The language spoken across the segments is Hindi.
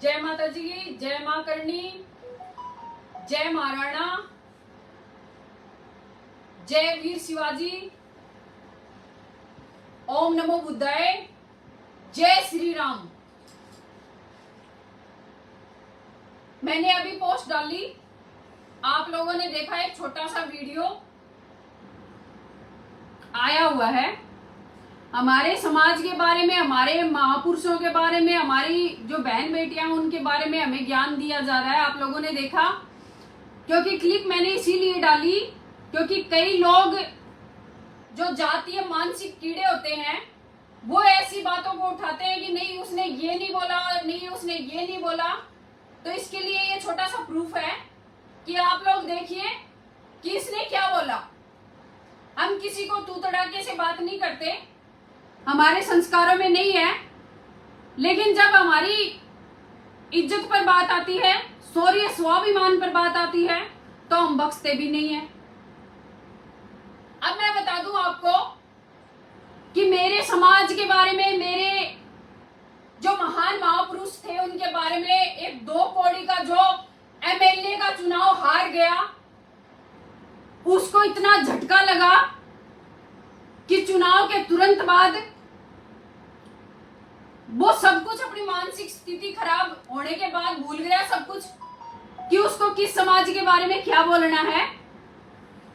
जय माता जी की, जय मां करनी, जय महाराणा, जय वीर शिवाजी, ओम नमो बुद्धाय, जय श्री राम। मैंने अभी पोस्ट डाली, आप लोगों ने देखा एक छोटा सा वीडियो आया हुआ है हमारे समाज के बारे में, हमारे महापुरुषों के बारे में, हमारी जो बहन बेटियां हैं उनके बारे में हमें ज्ञान दिया जा रहा है। आप लोगों ने देखा, क्योंकि क्लिप मैंने इसीलिए डाली क्योंकि कई लोग जो जातीय मानसिक कीड़े होते हैं वो ऐसी बातों को उठाते हैं कि नहीं उसने ये नहीं बोला, नहीं उसने ये नहीं बोला। तो इसके लिए ये छोटा सा प्रूफ है कि आप लोग देखिए कि इसने क्या बोला। हम किसी को तू तड़ाके से बात नहीं करते, हमारे संस्कारों में नहीं है, लेकिन जब हमारी इज्जत पर बात आती है, शौर्य स्वाभिमान पर बात आती है, तो हम बख्शते भी नहीं है। अब मैं बता दूं आपको कि मेरे समाज के बारे में, मेरे जो महान महापुरुष थे उनके बारे में, एक 2 कौड़ी का जो एमएलए का चुनाव हार गया, उसको इतना झटका लगा कि चुनाव के तुरंत बाद वो सब कुछ, अपनी मानसिक स्थिति खराब होने के बाद भूल गया सब कुछ कि उसको किस समाज के बारे में क्या बोलना है।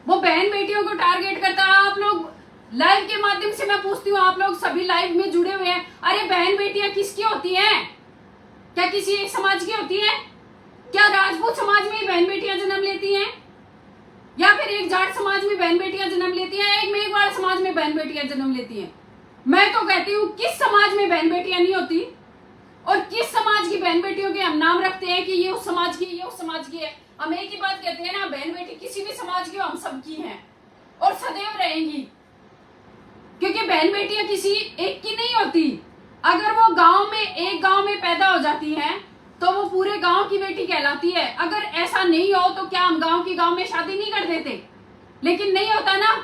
वो बहन बेटियों को टारगेट करता है। आप लोग लाइव के माध्यम से मैं पूछती हूँ, आप लोग सभी लाइव में जुड़े हुए हैं, अरे बहन बेटियां किसकी होती हैं? क्या किसी एक समाज की होती है? क्या राजपूत समाज में बहन बेटियां जन्म लेती हैं, या फिर एक जाट समाज में बहन बेटियां जन्म लेती हैं, एक मेघवाड़ समाज में बहन बेटियां जन्म लेती हैं? मैं तो कहती हूँ किस समाज में बहन बेटियां नहीं होती, और किस समाज की बहन बेटियों के हम नाम रखते हैं कि ये उस समाज की, ये उस समाज की है। हम एक ही बात कहते हैं ना, बहन बेटी किसी भी समाज की हो, हम सबकी हैं और सदैव रहेंगी, क्योंकि बहन बेटियां किसी एक की नहीं होती। अगर वो गांव में, एक गांव में पैदा हो जाती हैं तो वो पूरे गांव की बेटी कहलाती है। अगर ऐसा नहीं हो तो क्या हम गांव में शादी नहीं कर देते? लेकिन नहीं होता ना,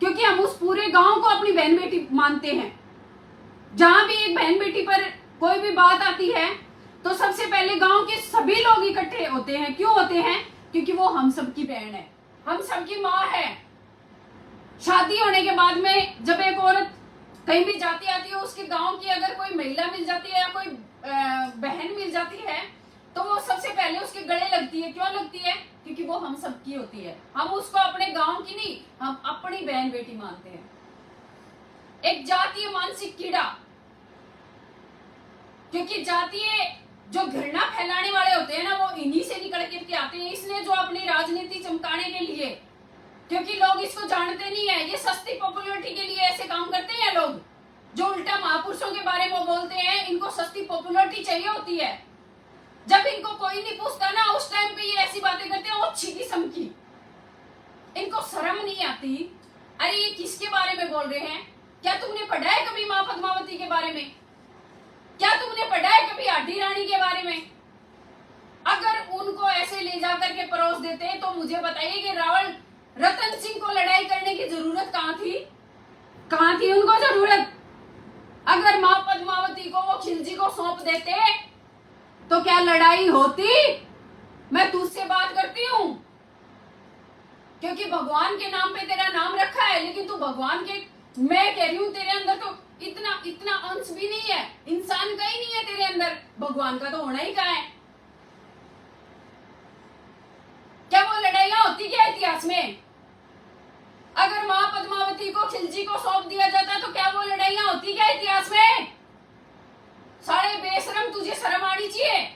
क्योंकि हम उस पूरे गांव को अपनी बहन बेटी मानते हैं। जहां भी एक बहन बेटी पर कोई भी बात आती है तो सबसे पहले गांव के सभी लोग इकट्ठे होते हैं। क्यों होते हैं? क्योंकि वो हम सबकी बहन है, हम सबकी माँ है। शादी होने के बाद में जब एक औरत कहीं भी जाती आती है, उसके गांव की अगर कोई महिला मिल जाती है या कोई बहन मिल जाती है तो वो सबसे पहले उसके गले लगती है। क्यों लगती है? क्योंकि वो हम सबकी होती है। हम उसको अपने गांव की नहीं, हम अपनी बहन बेटी मानते हैं। एक जातीय मानसिक कीड़ा, क्योंकि जातीय जो घृणा फैलाने वाले होते हैं ना, वो इन्हीं से निकल के आते हैं। इसलिए जो अपनी राजनीति चमकाने के लिए, क्योंकि लोग इसको जानते नहीं है, ये सस्ती पॉपुलैरिटी के लिए ऐसे काम करते हैं लोग, जो उल्टा महापुरुषों के बारे में बोलते हैं। इनको सस्ती पॉपुलैरिटी चाहिए होती है। जब इनको कोई नहीं पूछता ना, उस टाइम पे ये ऐसी बातें करते हैं, अच्छी किस्म की। इनको शर्म नहीं आती। अरे ये किसके बारे में बोल रहे हैं? क्या तुमने पढ़ा है कभी माँ पद्मावती के बारे में? क्या तुमने पढ़ा है कभी आडी रानी के बारे में? अगर उनको ऐसे ले जाकर के परोस देते तो मुझे बताइए कि रावण रतन सिंह को लड़ाई करने की जरूरत कहाँ थी? कहाँ थी उनको जरूरत? अगर माँ पद्मावती को वो खिलजी को सौंप देते तो क्या लड़ाई होती? मैं तुझसे बात करती हूँ क्योंकि भगवान के नाम पे तेरा नाम रखा है, लेकिन तू भगवान के, मैं कह रही हूँ तेरे अंदर तो इतना अंश भी नहीं है, इंसान का ही नहीं है तेरे अंदर, भगवान का तो होना ही कहाँ है? क्या वो लड़ाइयां होती क्या इतिहास में? अगर माँ पद्मावती को खिलजी को सौंप दिया जाता तो क्या वो लड़ाइयां होती क्या इतिहास में? सारे बेशरम, तुझे शर्म आनी चाहिए।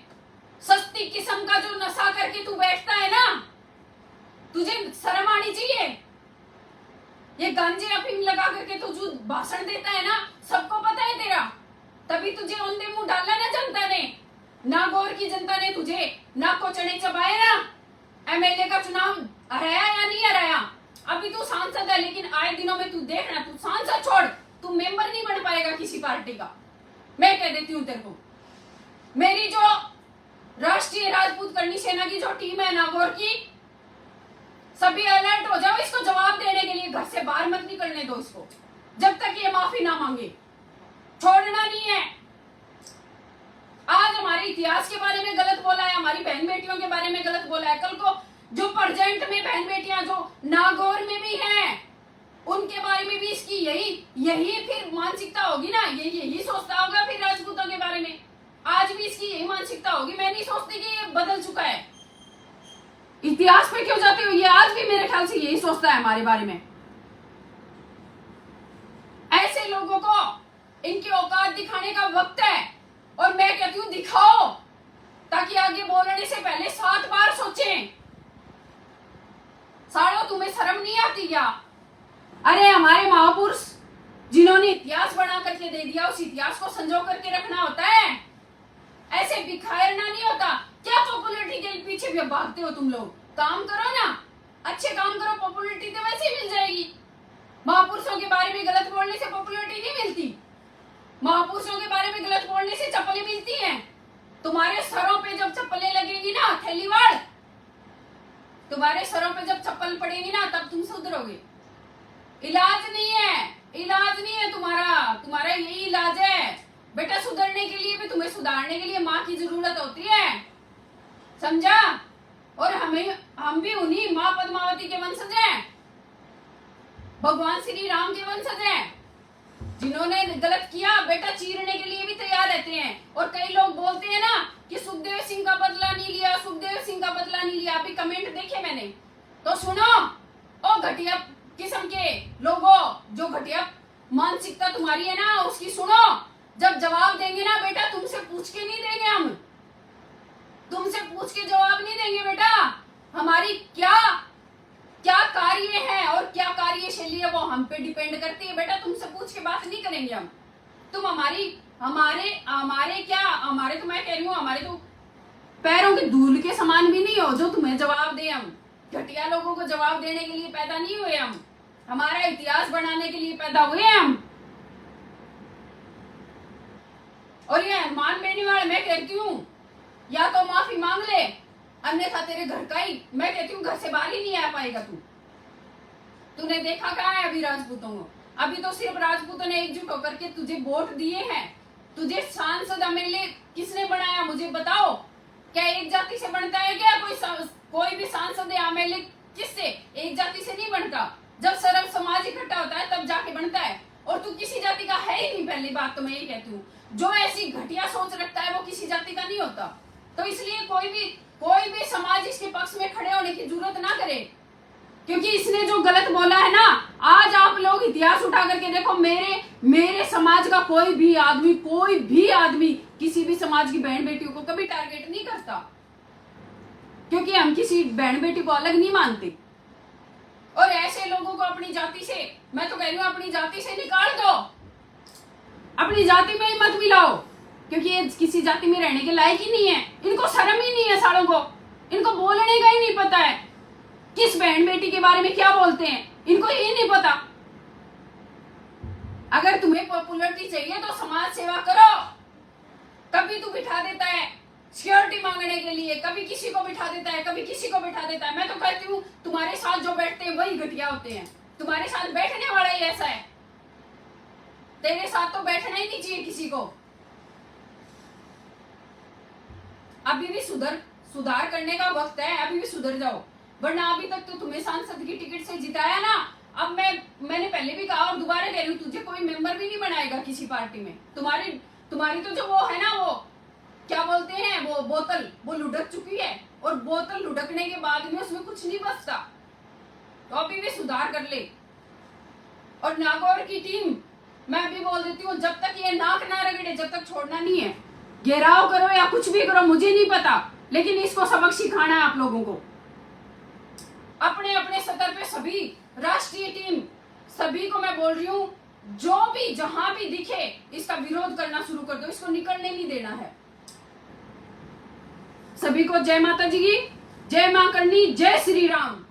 सस्ती किस्म का जो नशा करके तू बैठता है ना, तुझे शर्म आनी चाहिए। ये गांजे अफीम लगा करके तू जो भाषण देता है ना, सबको पता है तेरा, तभी तुझे औंधे मुंह डाला ना जनता ने, ना गौर की जनता ने तुझे, ना को चने चबाए ना। एमएलए का चुनाव हराया या नहीं हराया? अभी तू सांसद है, लेकिन आए दिनों में तू देखना, तू सांसद छोड़, तू मेंबर नहीं बन पाएगा किसी पार्टी का। मैं कह देती हूँ तेरे को। मेरी जो राष्ट्रीय राजपूत करनी सेना की जो टीम है नागौर की, सभी अलर्ट हो जाओ इसको जवाब देने के लिए। घर से बाहर मत निकलने दो इसको जब तक ये माफी ना मांगे। छोड़ना नहीं है। आज हमारे इतिहास के बारे में गलत बोला है, हमारी बहन बेटियों के बारे में गलत बोला है। कल को जो प्रेजेंट में बहन बेटियां जो नागौर में भी हैं, उनके बारे में भी इसकी यही फिर मानसिकता होगी ना, यही सोचता होगा फिर राजपूतों के बारे में। आज भी इसकी यही मानसिकता होगी। मैं नहीं सोचती कि ये बदल चुका है। इतिहास पे क्यों जाते हो? ये आज भी मेरे ख्याल से यही सोचता है हमारे बारे में। ऐसे लोगों को इनकी औकात दिखाने का वक्त है, और मैं कहती हूं दिखाओ, ताकि आगे बोलने से पहले 7 बार सोचें। सालों, तुम्हें शर्म नहीं आती क्या? अरे हमारे महापुरुष जिन्होंने इतिहास बना करके दे दिया, उस इतिहास को संजो करके रखना होता है, ऐसे बिखारना नहीं होता। क्या पॉपुलैरिटी के पीछे भी भागते हो तुम लोग? काम करो ना, अच्छे काम करो, पॉपुलैरिटी तो वैसे ही मिल जाएगी। महापुरुषों के बारे में गलत बोलने से पॉपुलैरिटी नहीं मिलती। महापुरुषों के बारे में गलत बोलने से चप्पलें मिलती हैं। तुम्हारे सरों पे जब चप्पलें लगेगी ना, थैलीवाड़, तुम्हारे सरों पे जब चप्पल पड़ेगी ना, तब तुम सुधरोगे। इलाज नहीं है तुम्हारा यही इलाज है बेटा। सुधरने के लिए भी, तुम्हें सुधारने के लिए माँ की जरूरत होती है, समझा? और हम भी उन्हीं माँ पद्मावती के वंशज हैं, भगवान श्री राम के वंशज हैं। जिन्होंने गलत किया बेटा, चीरने के लिए भी तैयार रहते हैं। और कई लोग बोलते हैं ना कि सुखदेव सिंह का बदला नहीं लिया, सुखदेव सिंह का बदला नहीं लिया। अभी कमेंट देखे मैंने, तो सुनो, ओ घटिया किस्म के लोगों, जो घटिया मानसिकता तुम्हारी है ना, उसकी सुनो। जब जवाब देंगे ना बेटा, तुमसे पूछ के नहीं देंगे हम, तुमसे पूछ के जवाब नहीं देंगे बेटा। हमारी क्या कार्य है और क्या कार्यशैली है, वो हम पे डिपेंड करती है बेटा। तुमसे पूछ के बात नहीं करेंगे हम। तुम हमारे तो मैं कह रही हूँ, हमारे तो पैरों के धूल के समान भी नहीं हो जो तुम्हें जवाब दे। हम घटिया लोगों को जवाब देने के लिए पैदा नहीं हुए, हम हमारा इतिहास बनाने के लिए पैदा हुए हम। और ये हनुमान बेनीवाल, मैं कहती हूँ या तो माफी मांग ले, अन्यथा तेरे घर का ही, मैं कहती हूँ घर से बाहर ही नहीं आ पाएगा तू। तूने देखा कहाँ है अभी राजपूतों को? अभी तो सिर्फ राजपूतों ने एकजुट होकर के तुझे वोट दिए हैं। तुझे सांसद एमएलए किसने बनाया, मुझे बताओ? क्या एक जाति से बनता है क्या? कोई भी सांसद या एमएलए किससे? एक जाति से नहीं बनता। जब सर्व समाज इकट्ठा होता है तब जाके बनता है। और तू किसी जाति का है ही नहीं। पहली बात तो मैं ये कहती हूँ, जो ऐसी घटिया सोच रखता है वो किसी जाति का नहीं होता। तो इसलिए कोई भी समाज इसके पक्ष में खड़े होने की जरूरत ना करे, क्योंकि इसने जो गलत बोला है ना, आज आप लोग इतिहास उठा करके देखो, मेरे समाज का कोई भी आदमी किसी भी समाज की बहन बेटियों को कभी टारगेट नहीं करता, क्योंकि हम किसी बहन बेटी को अलग नहीं मानते। और ऐसे लोगों को अपनी जाति से, मैं तो कह रही हूँ, अपनी जाति से निकाल दो, अपनी जाति में ही मत मिलाओ, क्योंकि ये किसी जाति में रहने के लायक ही नहीं है। इनको शर्म ही नहीं है सालों को, इनको बोलने का ही नहीं पता है किस बहन बेटी के बारे में क्या बोलते हैं, इनको ये नहीं पता। अगर तुम्हें पॉपुलैरिटी चाहिए तो समाज सेवा करो। कभी तू बिठा देता है सिक्योरिटी मांगने के लिए, कभी किसी को बिठा देता है, कभी किसी को बिठा देता है। मैं तो कहती हूँ तुम्हारे साथ जो बैठते हैं वही घटिया होते हैं। तुम्हारे साथ बैठने वाला ही ऐसा है, तेरे साथ तो बैठना ही नहीं चाहिए किसी को। अभी भी सुधार करने का वक्त है, अभी भी सुधर जाओ, वरना अभी तक तो तुम्हें सांसद की टिकट से जिताया ना। अब मैंने पहले भी कहा और दोबारा कह रही हूँ, तुझे कोई मेंबर भी नहीं बनाएगा किसी पार्टी में। तुम्हारी तो जो वो है ना, वो क्या बोलते हैं, वो बोतल, वो लुढ़क चुकी है, और बोतल लुढ़कने के बाद में उसमें कुछ नहीं बचता। तो अभी भी सुधार कर ले। और नागौर की टीम, मैं अभी बोल देती हूँ, जब तक ये नाक ना रगड़े, जब तक छोड़ना नहीं है। घेराव करो या कुछ भी करो, मुझे नहीं पता, लेकिन इसको सबक सिखाना है आप लोगों को। अपने अपने स्तर पे सभी राष्ट्रीय टीम, सभी को मैं बोल रही हूँ, जो भी जहां भी दिखे इसका विरोध करना शुरू कर दो, इसको निकलने नहीं देना है। सभी को जय माता जी की, जय मां करनी, जय श्री राम।